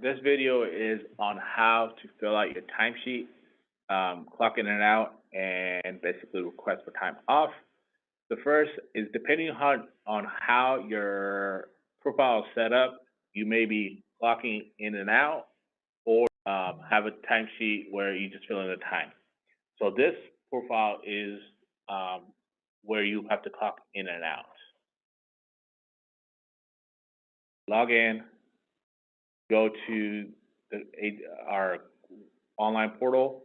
this video is on how to fill out your timesheet, clock in and out, and basically request for time off. The first is depending on how your profile is set up, you may be clocking in and out, or have a timesheet where you just fill in the time. So this profile is where you have to clock in and out. Log in, go to our online portal,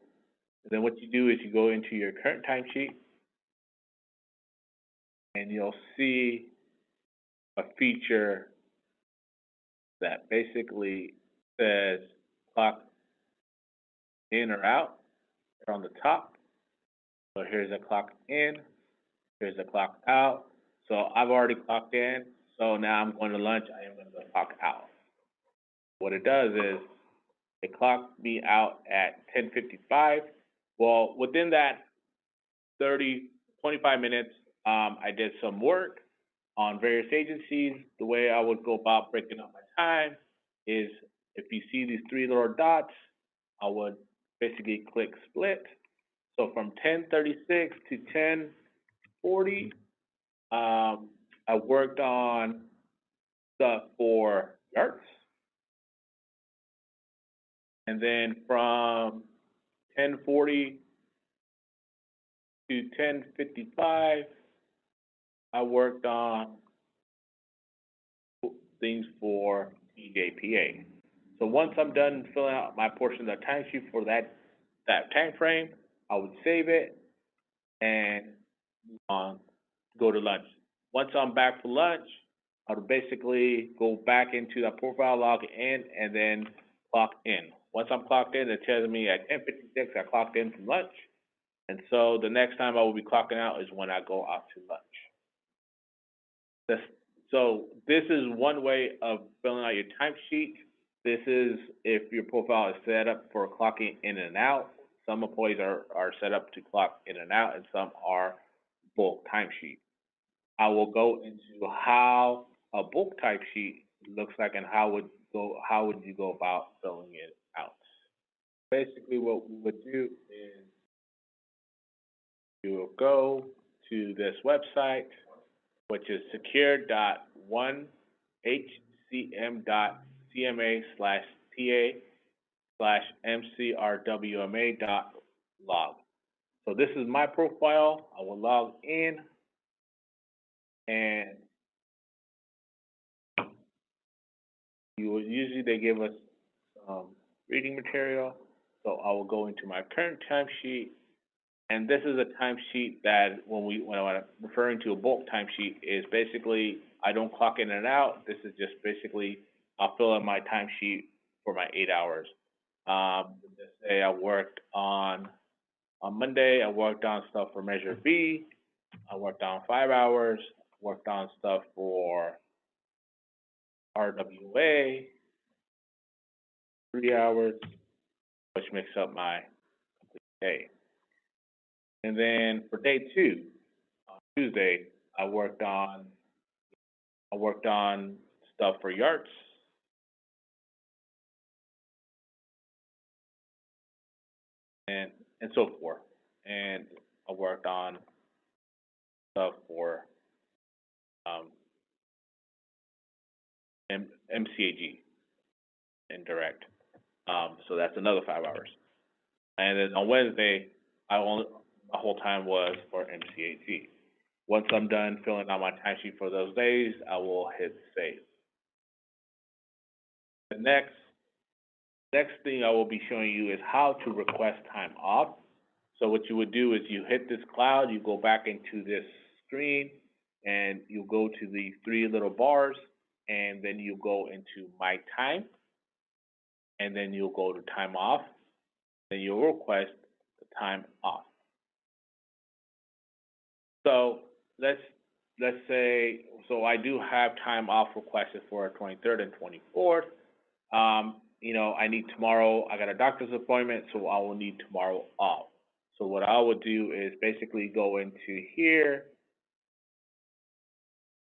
and then what you do is you go into your current timesheet, and you'll see a feature that basically says clock in or out on the top. So here's a clock in, here's a clock out. So I've already clocked in, so now I'm going to lunch, I am going to clock out. What it does is it clocked me out at 10:55. Well, within that 25 minutes, I did some work on various agencies. The way I would go about breaking up my time is if you see these three little dots, I would basically click split. So from 10:36 to 10:40, I worked on stuff for yards. And then from 10:40 to 10:55, I worked on things for TJPA. So once I'm done filling out my portion of the timesheet for that time frame, I would save it and move on, go to lunch. Once I'm back for lunch, I would basically go back into that profile, log in, and then clock in. Once I'm clocked in, it tells me at 10:56 I clocked in from lunch. And so the next time I will be clocking out is when I go out to lunch. So this is one way of filling out your timesheet. This is if your profile is set up for clocking in and out. Some employees are set up to clock in and out, and some are bulk timesheet. I will go into how a bulk timesheet looks like and how would you go about filling it out. Basically, what we would do is you will go to this website, which is secure.1hcm.cma/ta/mcrwma.log. So this is my profile. I will log in, and usually they give us reading material. So I will go into my current timesheet, and this is a timesheet that when I'm referring to a bulk timesheet is basically I don't clock in and out. This is just basically I'll fill in my timesheet for my 8 hours. Let's say I worked on Monday, I worked on stuff for Measure B. I worked on 5 hours. Worked on stuff for RWA, 3 hours, which makes up my complete day. And then for day 2, on Tuesday, I worked on stuff for yards. And so forth. And I worked on stuff for MCAG, indirect. So that's another 5 hours. And then on Wednesday, my whole time was for MCAG. Once I'm done filling out my timesheet for those days, I will hit save. The next thing I will be showing you is how to request time off. So what you would do is you hit this cloud, you go back into this screen, and you go to the 3 little bars, and then you go into My Time, and then you'll go to Time Off, then you'll request the time off. So let's say, so I do have time off requested for 23rd and 24th. I need tomorrow, I got a doctor's appointment, so I will need tomorrow off. So what I would do is basically go into here,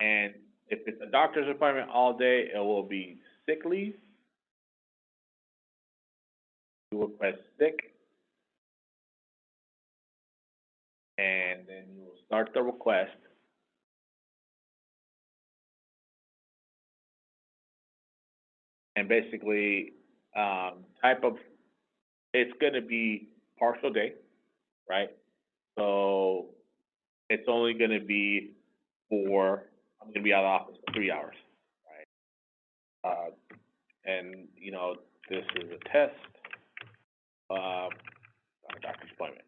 and if it's a doctor's appointment all day, it will be sick leave. you will press sick, and then you will start the request. And basically, type of, it's gonna be partial day, right? So it's only gonna be for, I'm gonna be out of office for 3 hours, right? And, this is a test, got a doctor's appointment,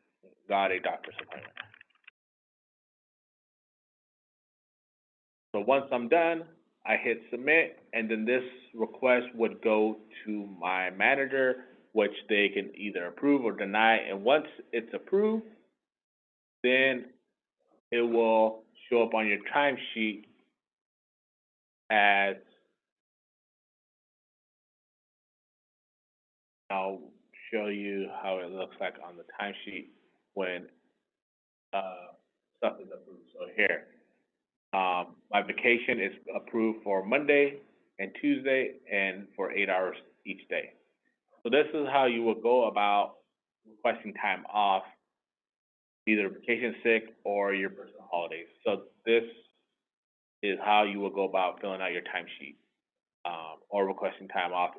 got a doctor's appointment. So once I'm done, I hit submit, and then this request would go to my manager, which they can either approve or deny, and once it's approved, then it will show up on your timesheet as, I'll show you how it looks like on the timesheet when, stuff is approved. So here, my vacation is approved for Monday and Tuesday and for 8 hours each day. So this is how you will go about requesting time off, either vacation, sick, or your personal holidays. So this is how you will go about filling out your timesheet, or requesting time off,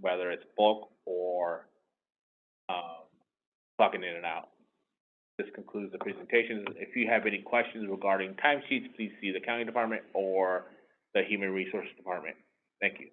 whether it's bulk or, um, clocking in and out. This concludes the presentation. If you have any questions regarding timesheets, please see the county department or the human resources department. Thank you.